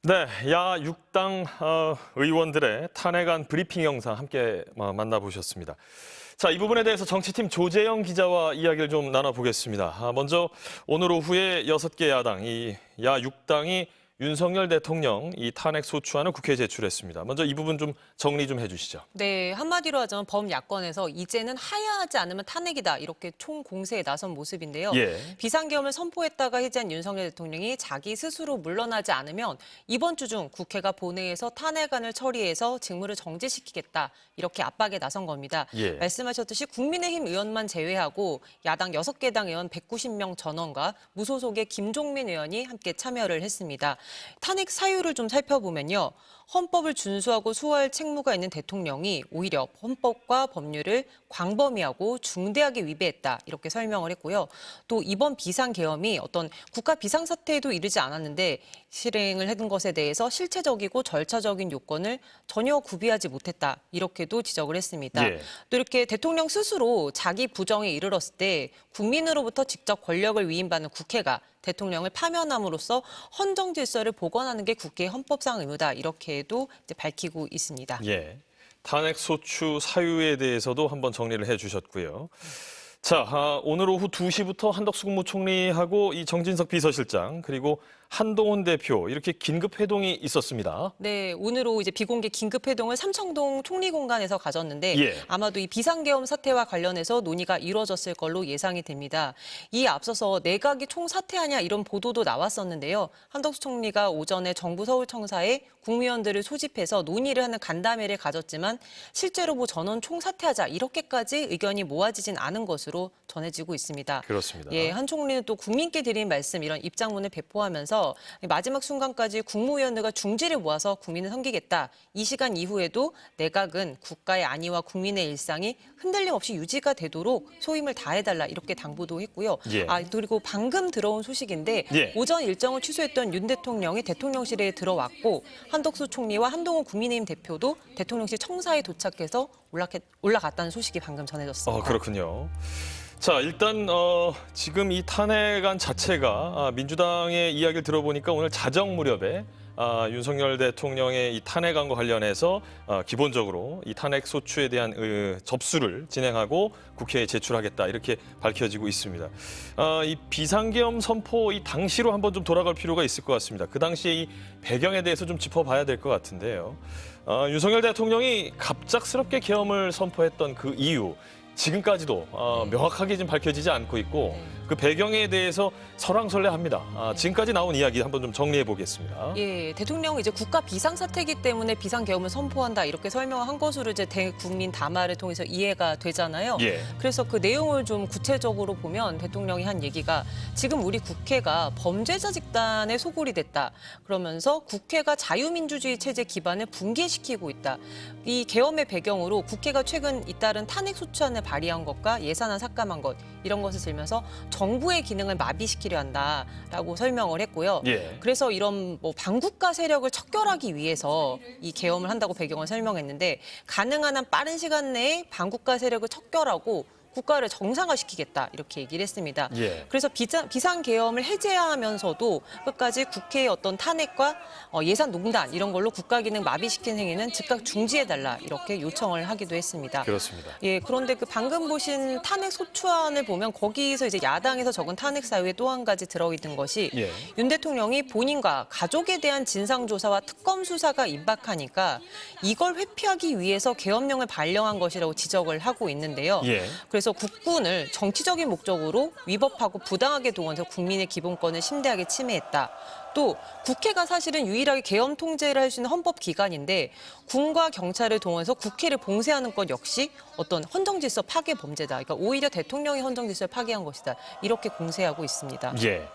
네, 야 6당 의원들의 탄핵안 브리핑 영상 함께 만나보셨습니다. 자, 이 부분에 대해서 정치팀 조재영 기자와 이야기를 좀 나눠보겠습니다. 먼저 오늘 오후에 6개 야당, 이 야 6당이 윤석열 대통령 이 탄핵 소추안을 국회에 제출했습니다. 먼저 이 부분 좀 정리 좀 해주시죠. 네, 한마디로 하자면 범야권에서 이제는 하야하지 않으면 탄핵이다 이렇게 총공세에 나선 모습인데요. 예. 비상계엄을 선포했다가 해제한 윤석열 대통령이 자기 스스로 물러나지 않으면 이번 주 중 국회가 본회의에서 탄핵안을 처리해서 직무를 정지시키겠다 이렇게 압박에 나선 겁니다. 예. 말씀하셨듯이 국민의힘 의원만 제외하고 야당 6개 당 의원 190명 전원과 무소속의 김종민 의원이 함께 참여를 했습니다. 탄핵 사유를 좀 살펴보면요. 헌법을 준수하고 수호할 책무가 있는 대통령이 오히려 헌법과 법률을 광범위하고 중대하게 위배했다 이렇게 설명을 했고요. 또 이번 비상계엄이 어떤 국가 비상사태에도 이르지 않았는데 실행을 했던 것에 대해서 실체적이고 절차적인 요건을 전혀 구비하지 못했다 이렇게도 지적을 했습니다. 예. 또 이렇게 대통령 스스로 자기 부정에 이르렀을 때 국민으로부터 직접 권력을 위임받는 국회가 대통령을 파면함으로써 헌정 질서를 복원하는 게 국회의 헌법상 의무다 이렇게도 이제 밝히고 있습니다. 예. 탄핵 소추 사유에 대해서도 한번 정리를 해주셨고요. 자, 오늘 오후 2시부터 한덕수 국무총리하고 이 정진석 비서실장 그리고 한동훈 대표 이렇게 긴급 회동이 있었습니다. 네, 오늘 오후 이제 비공개 긴급 회동을 삼청동 총리공간에서 가졌는데 예. 아마도 이 비상계엄 사태와 관련해서 논의가 이루어졌을 걸로 예상이 됩니다. 이에 앞서서 내각이 총사퇴하냐 이런 보도도 나왔었는데요. 한덕수 총리가 오전에 정부 서울청사에 국무위원들을 소집해서 논의를 하는 간담회를 가졌지만 실제로 뭐 전원 총사퇴하자 이렇게까지 의견이 모아지진 않은 것으로 전해지고 있습니다. 그렇습니다. 예, 한 총리는 또 국민께 드린 말씀 이런 입장문을 배포하면서 마지막 순간까지 국무위원들과 중지를 모아서 국민을 섬기겠다. 이 시간 이후에도 내각은 국가의 안위와 국민의 일상이 흔들림 없이 유지가 되도록 소임을 다해달라 이렇게 당부도 했고요. 예. 그리고 방금 들어온 소식인데 예. 오전 일정을 취소했던 윤 대통령이 대통령실에 들어왔고 한덕수 총리와 한동훈 국민의힘 대표도 대통령실 청사에 도착해서 올라갔다는 소식이 방금 전해졌습니다. 그렇군요. 자, 일단 지금 이 탄핵안 자체가 민주당의 이야기를 들어보니까 오늘 자정 무렵에 윤석열 대통령의 이 탄핵안과 관련해서 기본적으로 이 탄핵 소추에 대한 접수를 진행하고 국회에 제출하겠다 이렇게 밝혀지고 있습니다. 이 비상계엄 선포 이 당시로 한번 좀 돌아갈 필요가 있을 것 같습니다. 그 당시에 이 배경에 대해서 좀 짚어봐야 될 것 같은데요. 윤석열 대통령이 갑작스럽게 계엄을 선포했던 그 이유 지금까지도 명확하게 좀 밝혀지지 않고 있고 그 배경에 대해서 설왕설래합니다. 지금까지 나온 이야기 한번 좀 정리해 보겠습니다. 예, 대통령은 이제 국가 비상사태이기 때문에 비상계엄을 선포한다 이렇게 설명한 것으로 이제 대국민 담화를 통해서 이해가 되잖아요. 예. 그래서 그 내용을 좀 구체적으로 보면 대통령이 한 얘기가 지금 우리 국회가 범죄자 집단의 소굴이 됐다. 그러면서 국회가 자유민주주의 체제 기반을 붕괴시키고 있다. 이 계엄의 배경으로 국회가 최근 잇따른 탄핵 소추안을 발의한 것과 예산안 삭감한 것 이런 것을 들면서 정부의 기능을 마비시키려 한다라고 설명을 했고요. 예. 그래서 이런 뭐 반국가 세력을 척결하기 위해서 이 계엄을 한다고 배경을 설명했는데 가능한 한 빠른 시간 내에 반국가 세력을 척결하고 국가를 정상화시키겠다 이렇게 얘기를 했습니다. 예. 그래서 비상계엄을 해제하면서도 끝까지 국회의 어떤 탄핵과 예산 농단 이런 걸로 국가 기능 마비시킨 행위는 즉각 중지해달라 이렇게 요청을 하기도 했습니다. 그렇습니다. 예, 그런데 그 방금 보신 탄핵 소추안을 보면 거기서 이제 야당에서 적은 탄핵 사유에 또 한 가지 들어있는 것이 예. 윤 대통령이 본인과 가족에 대한 진상조사와 특검 수사가 임박하니까 이걸 회피하기 위해서 계엄령을 발령한 것이라고 지적을 하고 있는데요. 예. 그래서 국군을 정치적인 목적으로 위법하고 부당하게 동원해서 국민의 기본권을 심대하게 침해했다. 또 국회가 사실은 유일하게 계엄 통제를 할 수 있는 헌법 기관인데 군과 경찰을 동원해서 국회를 봉쇄하는 것 역시 어떤 헌정질서 파괴 범죄다. 그러니까 오히려 대통령이 헌정질서를 파괴한 것이다. 이렇게 공세하고 있습니다. 예.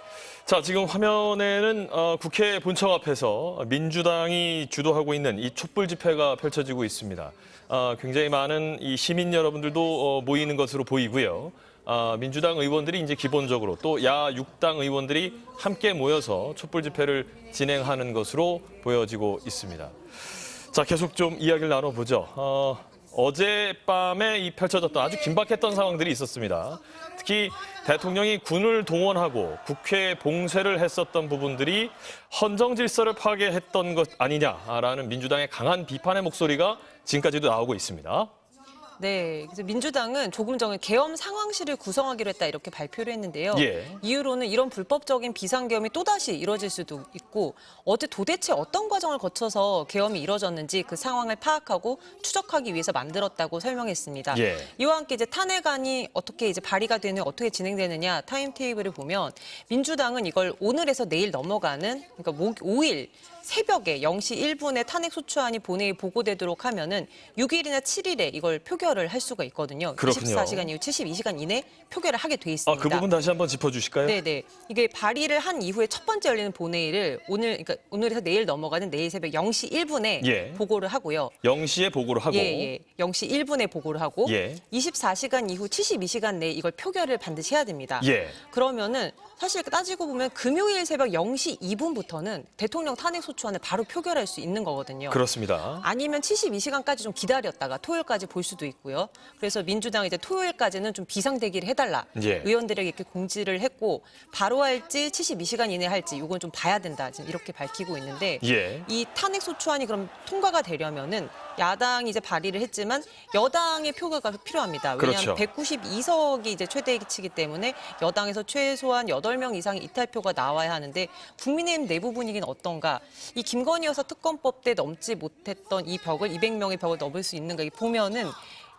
자, 지금 화면에는 국회 본청 앞에서 민주당이 주도하고 있는 이 촛불 집회가 펼쳐지고 있습니다. 굉장히 많은 이 시민 여러분들도 모이는 것으로 보이고요. 민주당 의원들이 이제 기본적으로 또 야 6당 의원들이 함께 모여서 촛불 집회를 진행하는 것으로 보여지고 있습니다. 자, 계속 좀 이야기를 나눠보죠. 어젯밤에 이 펼쳐졌던 아주 긴박했던 상황들이 있었습니다. 특히 대통령이 군을 동원하고 국회 봉쇄를 했었던 부분들이 헌정 질서를 파괴했던 것 아니냐라는 민주당의 강한 비판의 목소리가 지금까지도 나오고 있습니다. 네, 그래서 민주당은 조금 전에 계엄 상황실을 구성하기로 했다 이렇게 발표를 했는데요. 예. 이유로는 이런 불법적인 비상계엄이 또다시 이뤄질 수도 있고 어제 도대체 어떤 과정을 거쳐서 계엄이 이뤄졌는지 그 상황을 파악하고 추적하기 위해서 만들었다고 설명했습니다. 예. 이와 함께 이제 탄핵안이 어떻게 이제 발의가 되는 어떻게 진행되느냐 타임테이블을 보면 민주당은 이걸 오늘에서 내일 넘어가는 그러니까 5일 새벽에 0시 1분에 탄핵소추안이 본회의에 보고되도록 하면은 6일이나 7일에 이걸 표결을 할 수가 있거든요. 그렇군요. 24시간 이후 72시간 이내 표결을 하게 돼 있습니다. 그 부분 다시 한번 짚어주실까요? 네네. 이게 발의를 한 이후에 첫 번째 열리는 본회의를 그러니까 오늘에서 내일 넘어가는 내일 새벽 0시 1분에 예. 보고를 하고요. 0시에 보고를 하고. 예. 0시 1분에 보고를 하고 예. 24시간 이후 72시간 내에 이걸 표결을 반드시 해야 됩니다. 예. 그러면은 사실 따지고 보면 금요일 새벽 0시 2분부터는 대통령 탄핵소추안을 바로 표결할 수 있는 거거든요. 그렇습니다. 아니면 72시간까지 좀 기다렸다가 토요일까지 볼 수도 있고요. 그래서 민주당이 이제 토요일까지는 좀 비상대기를 해달라. 예. 의원들에게 이렇게 공지를 했고 바로 할지 72시간 이내 할지 이건 좀 봐야 된다. 지금 이렇게 밝히고 있는데 예. 이 탄핵소추안이 그럼 통과가 되려면은 야당이 이제 발의를 했지만 여당의 표가 필요합니다. 왜냐하면 그렇죠. 192석이 이제 최대치이기 때문에 여당에서 최소한 8명 이상의 이탈표가 나와야 하는데 국민의힘 내부 분위기는 어떤가? 이 김건희 여사 특검법 때 넘지 못했던 이 벽을 200명의 벽을 넘을 수 있는가? 이 보면은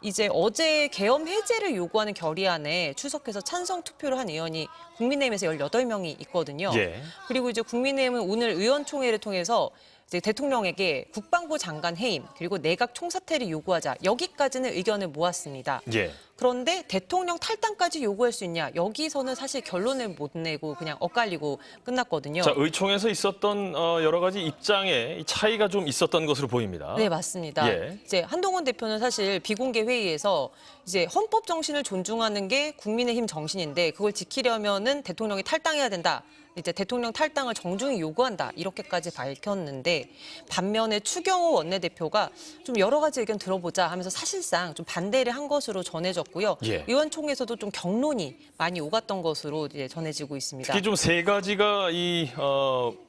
이제 어제 계엄 해제를 요구하는 결의안에 출석해서 찬성 투표를 한 의원이 국민의힘에서 18명이 있거든요. 예. 그리고 이제 국민의힘은 오늘 의원총회를 통해서 이제 대통령에게 국방부 장관 해임 그리고 내각 총사퇴를 요구하자 여기까지는 의견을 모았습니다. 예. 그런데 대통령 탈당까지 요구할 수 있냐 여기서는 사실 결론을 못 내고 그냥 엇갈리고 끝났거든요. 자, 의총에서 있었던 여러 가지 입장에 차이가 좀 있었던 것으로 보입니다. 네, 맞습니다. 예. 이제 한동훈 대표는 사실 비공개 회의에서 이제 헌법 정신을 존중하는 게 국민의힘 정신인데 그걸 지키려면은 대통령이 탈당해야 된다. 이제 대통령 탈당을 정중히 요구한다 이렇게까지 밝혔는데 반면에 추경호 원내대표가 좀 여러 가지 의견 들어보자 하면서 사실상 좀 반대를 한 것으로 전해졌고요. 예. 의원총회에서도 좀 경론이 많이 오갔던 것으로 이제 전해지고 있습니다. 특히 좀 세 가지가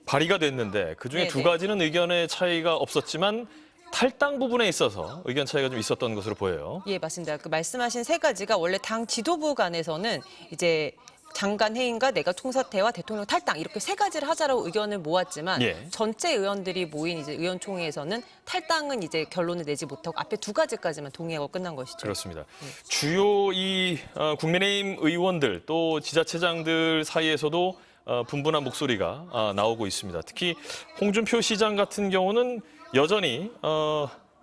발의가 됐는데 그중에 네네. 두 가지는 의견의 차이가 없었지만 탈당 부분에 있어서 의견 차이가 좀 있었던 것으로 보여요. 예, 맞습니다. 그 말씀하신 세 가지가 원래 당 지도부 간에서는 이제 장관 해임과 내각 총사퇴와 대통령 탈당 이렇게 세 가지를 하자라고 의견을 모았지만 예. 전체 의원들이 모인 이제 의원총회에서는 탈당은 이제 결론을 내지 못하고 앞에 두 가지까지만 동의하고 끝난 것이죠. 그렇습니다. 주요 국민의힘 의원들 또 지자체장들 사이에서도 분분한 목소리가 나오고 있습니다. 특히 홍준표 시장 같은 경우는 여전히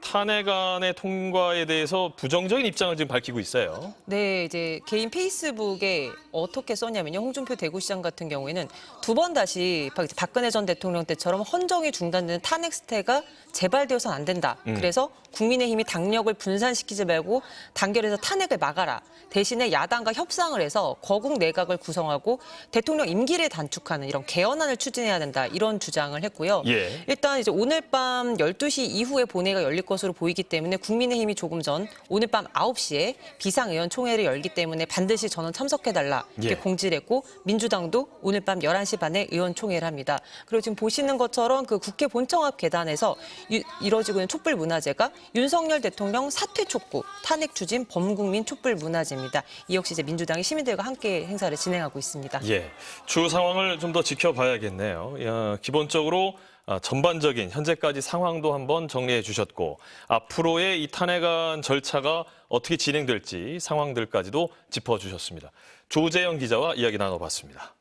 탄핵안의 통과에 대해서 부정적인 입장을 지금 밝히고 있어요. 네, 이제 개인 페이스북에 어떻게 썼냐면요. 홍준표 대구시장 같은 경우에는 두 번 다시 박근혜 전 대통령 때처럼 헌정이 중단되는 탄핵 스테가 재발되어서는 안 된다. 그래서 국민의힘이 당력을 분산시키지 말고 단결해서 탄핵을 막아라. 대신에 야당과 협상을 해서 거국 내각을 구성하고 대통령 임기를 단축하는 이런 개헌안을 추진해야 된다. 이런 주장을 했고요. 예. 일단 이제 오늘 밤 12시 이후에 본회의가 열릴 것으로 보이기 때문에 국민의힘이 조금 전 오늘 밤 9시에 비상의원총회를 열기 때문에 반드시 전원 참석해달라 이렇게 예. 공지를 했고 민주당도 오늘 밤 11시 반에 의원총회를 합니다. 그리고 지금 보시는 것처럼 그 국회 본청 앞 계단에서 이뤄지고 있는 촛불 문화제가 윤석열 대통령 사퇴 촉구, 탄핵 추진 범국민 촛불 문화제입니다. 이 역시 이제 민주당이 시민들과 함께 행사를 진행하고 있습니다. 예, 주 상황을 좀 더 지켜봐야겠네요. 기본적으로 전반적인 현재까지 상황도 한번 정리해 주셨고 앞으로의 이 탄핵안 절차가 어떻게 진행될지 상황들까지도 짚어주셨습니다. 조재영 기자와 이야기 나눠봤습니다.